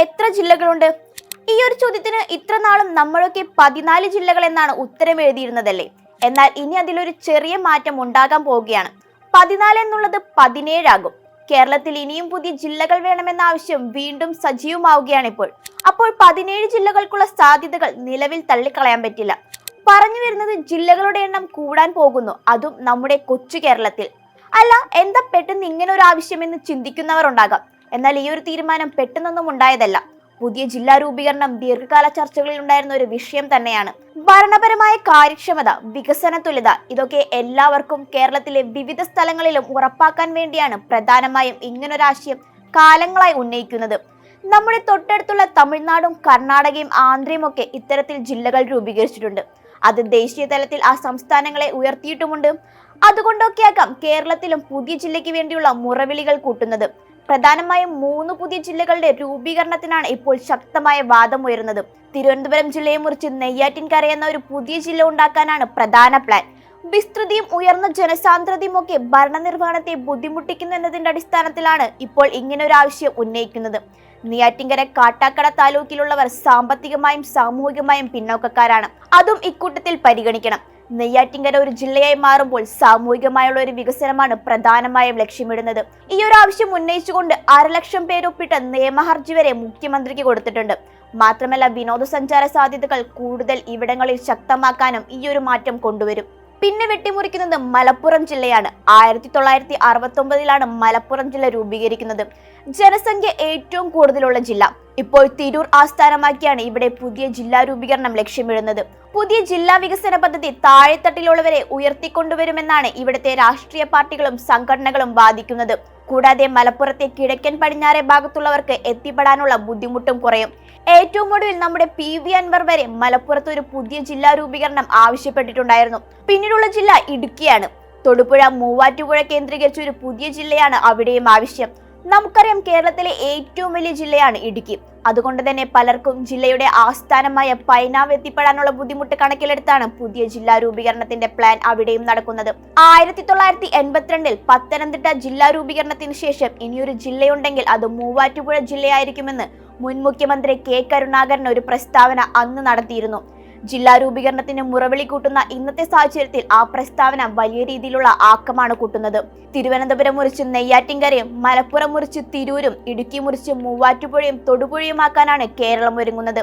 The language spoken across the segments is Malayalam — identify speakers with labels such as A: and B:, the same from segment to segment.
A: എത്ര ജില്ലകളുണ്ട്? ഈ ഒരു ചോദ്യത്തിന് ഇത്ര നാളും നമ്മളൊക്കെ 14 ജില്ലകൾ എന്നാണ് ഉത്തരം എഴുതിയിരുന്നതല്ലേ. എന്നാൽ ഇനി അതിലൊരു ചെറിയ മാറ്റം ഉണ്ടാകാൻ പോവുകയാണ്. 14 എന്നുള്ളത് 17 ആകും. കേരളത്തിൽ ഇനിയും പുതിയ ജില്ലകൾ വേണമെന്ന ആവശ്യം വീണ്ടും സജീവമാവുകയാണ് ഇപ്പോൾ. അപ്പോൾ 17 ജില്ലകൾക്കുള്ള സാധ്യതകൾ നിലവിൽ തള്ളിക്കളയാൻ പറ്റില്ല. പറഞ്ഞു വരുന്നത് ജില്ലകളുടെ എണ്ണം കൂടാൻ പോകുന്നു, അതും നമ്മുടെ കൊച്ചു കേരളത്തിൽ. അല്ല, എന്താ പെട്ടെന്ന് ഇങ്ങനെ ഒരു ആവശ്യമെന്ന് ചിന്തിക്കുന്നവർ ഉണ്ടാകാം. എന്നാൽ ഈ ഒരു തീരുമാനം പെട്ടെന്നൊന്നും ഉണ്ടായതല്ല. പുതിയ ജില്ലാ രൂപീകരണം ദീർഘകാല ചർച്ചകളിൽ ഉണ്ടായിരുന്ന ഒരു വിഷയം തന്നെയാണ്. ഭരണപരമായ കാര്യക്ഷമത, വികസന തുല്യത, ഇതൊക്കെ എല്ലാവർക്കും കേരളത്തിലെ വിവിധ സ്ഥലങ്ങളിലും ഉറപ്പാക്കാൻ വേണ്ടിയാണ് പ്രധാനമായും ഇങ്ങനൊരാശയം കാലങ്ങളായി ഉന്നയിക്കുന്നത്. നമ്മുടെ തൊട്ടടുത്തുള്ള തമിഴ്നാടും കർണാടകയും ആന്ധ്രയും ഒക്കെ ഇത്തരത്തിൽ ജില്ലകൾ രൂപീകരിച്ചിട്ടുണ്ട്. അത് ദേശീയ തലത്തിൽ ആ സംസ്ഥാനങ്ങളെ ഉയർത്തിയിട്ടുമുണ്ട്. അതുകൊണ്ടൊക്കെയാകാം കേരളത്തിലും പുതിയ ജില്ലയ്ക്ക് വേണ്ടിയുള്ള മുറവിളികൾ കൂട്ടുന്നത്. പ്രധാനമായും 3 പുതിയ ജില്ലകളുടെ രൂപീകരണത്തിനാണ് ഇപ്പോൾ ശക്തമായ വാദം ഉയരുന്നത്. തിരുവനന്തപുരം ജില്ലയെ മുറിച്ച് നെയ്യാറ്റിൻകര എന്ന ഒരു പുതിയ ജില്ല ഉണ്ടാക്കാനാണ് പ്രധാന പ്ലാൻ. വിസ്തൃതിയും ഉയർന്ന ജനസാന്ദ്രതയും ഒക്കെ ഭരണനിർവഹണത്തെ ബുദ്ധിമുട്ടിക്കുന്നു എന്നതിന്റെ അടിസ്ഥാനത്തിലാണ് ഇപ്പോൾ ഇങ്ങനെ ഒരു ആവശ്യം ഉന്നയിക്കുന്നത്. നെയ്യാറ്റിൻകര കാട്ടാക്കട താലൂക്കിലുള്ളവർ സാമ്പത്തികമായും സാമൂഹികമായും പിന്നോക്കക്കാരാണ്. അതും ഇക്കൂട്ടത്തിൽ പരിഗണിക്കണം. നെയ്യാറ്റിൻകര ഒരു ജില്ലയായി മാറുമ്പോൾ സാമൂഹികമായുള്ള ഒരു വികസനമാണ് പ്രധാനമായും ലക്ഷ്യമിടുന്നത്. ഈ ഒരു ആവശ്യം ഉന്നയിച്ചുകൊണ്ട് 1.5 ലക്ഷം പേരൊപ്പിട്ട നിയമഹർജി വരെ മുഖ്യമന്ത്രിക്ക് കൊടുത്തിട്ടുണ്ട്. മാത്രമല്ല, വിനോദസഞ്ചാര സാധ്യതകൾ കൂടുതൽ ഇവിടങ്ങളിൽ ശക്തമാക്കാനും ഈ ഒരു മാറ്റം കൊണ്ടുവരും. പിന്നെ വെട്ടിമുറിക്കുന്നത് മലപ്പുറം ജില്ലയാണ്. 1969 മലപ്പുറം ജില്ല രൂപീകരിക്കുന്നത്. ജനസംഖ്യ ഏറ്റവും കൂടുതലുള്ള ജില്ല. ഇപ്പോൾ തിരൂർ ആസ്ഥാനമാക്കിയാണ് ഇവിടെ പുതിയ ജില്ലാ രൂപീകരണം ലക്ഷ്യമിടുന്നത്. പുതിയ ജില്ലാ വികസന പദ്ധതി താഴെത്തട്ടിലുള്ളവരെ ഉയർത്തിക്കൊണ്ടുവരുമെന്നാണ് ഇവിടുത്തെ രാഷ്ട്രീയ പാർട്ടികളും സംഘടനകളും വാദിക്കുന്നത്. കൂടാതെ മലപ്പുറത്തെ കിഴക്കൻ പടിഞ്ഞാറേ ഭാഗത്തുള്ളവർക്ക് എത്തിപ്പെടാനുള്ള ബുദ്ധിമുട്ടും കുറയും. ഏറ്റവും ഒടുവിൽ നമ്മുടെ PV അൻവർ വരെ മലപ്പുറത്ത് ഒരു പുതിയ ജില്ലാ രൂപീകരണം ആവശ്യപ്പെട്ടിട്ടുണ്ടായിരുന്നു. പിന്നീടുള്ള ജില്ല ഇടുക്കിയാണ്. തൊടുപുഴ, മൂവാറ്റുപുഴ കേന്ദ്രീകരിച്ച ഒരു പുതിയ ജില്ലയാണ് അവിടെയും ആവശ്യം. നമുക്കറിയാം, കേരളത്തിലെ ഏറ്റവും വലിയ ജില്ലയാണ് ഇടുക്കി. അതുകൊണ്ട് തന്നെ പലർക്കും ജില്ലയുടെ ആസ്ഥാനമായ പൈനാവ് എത്തിപ്പെടാനുള്ള ബുദ്ധിമുട്ട് കണക്കിലെടുത്താണ് പുതിയ ജില്ലാ രൂപീകരണത്തിന്റെ പ്ലാൻ അവിടെയും നടക്കുന്നത്. 1982 പത്തനംതിട്ട ജില്ലാ രൂപീകരണത്തിന് ശേഷം ഇനിയൊരു ജില്ലയുണ്ടെങ്കിൽ അത് മൂവാറ്റുപുഴ ജില്ലയായിരിക്കുമെന്ന് മുൻ മുഖ്യമന്ത്രി K. കരുണാകരൻ ഒരു പ്രസ്താവന അന്ന് നടത്തിയിരുന്നു. ജില്ലാ രൂപീകരണത്തിന് മുറവിളി കൂട്ടുന്ന ഇന്നത്തെ സാഹചര്യത്തിൽ ആ പ്രസ്താവന വലിയ രീതിയിലുള്ള ആക്കമാണ് കൂട്ടുന്നത്. തിരുവനന്തപുരം മുറിച്ച് നെയ്യാറ്റിൻകരയും, മലപ്പുറം മുറിച്ച് തിരൂരും, ഇടുക്കി മുറിച്ച് മൂവാറ്റുപുഴയും തൊടുപുഴയുമാക്കാനാണ് കേരളം ഒരുങ്ങുന്നത്.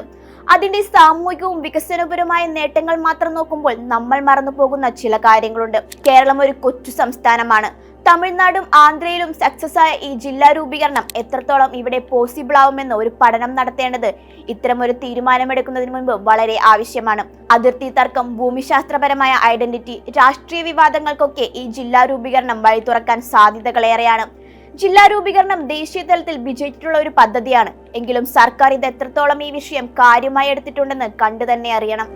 A: അതിന്റെ സാമൂഹികവും വികസനപരമായ നേട്ടങ്ങൾ മാത്രം നോക്കുമ്പോൾ നമ്മൾ മറന്നു പോകുന്ന ചില കാര്യങ്ങളുണ്ട്. കേരളം ഒരു കൊച്ചു സംസ്ഥാനമാണ്. തമിഴ്നാടും ആന്ധ്രയിലും സക്സസ് ആയ ഈ ജില്ലാ രൂപീകരണം എത്രത്തോളം ഇവിടെ പോസിബിൾ ആവുമെന്ന് ഒരു പഠനം നടത്തേണ്ടത് ഇത്തരമൊരു തീരുമാനമെടുക്കുന്നതിന് മുൻപ് വളരെ ആവശ്യമാണ്. അതിർത്തി തർക്കം, ഭൂമിശാസ്ത്രപരമായ ഐഡന്റിറ്റി, രാഷ്ട്രീയ വിവാദങ്ങൾക്കൊക്കെ ഈ ജില്ലാ രൂപീകരണം വഴി തുറക്കാൻ സാധ്യതകളേറെയാണ്. ജില്ലാ രൂപീകരണം ദേശീയ തലത്തിൽ വിജയിച്ചിട്ടുള്ള ഒരു പദ്ധതിയാണ്. എങ്കിലും സർക്കാർ ഇത് എത്രത്തോളം ഈ വിഷയം കാര്യമായി എടുത്തിട്ടുണ്ടെന്ന് കണ്ടു തന്നെ അറിയണം.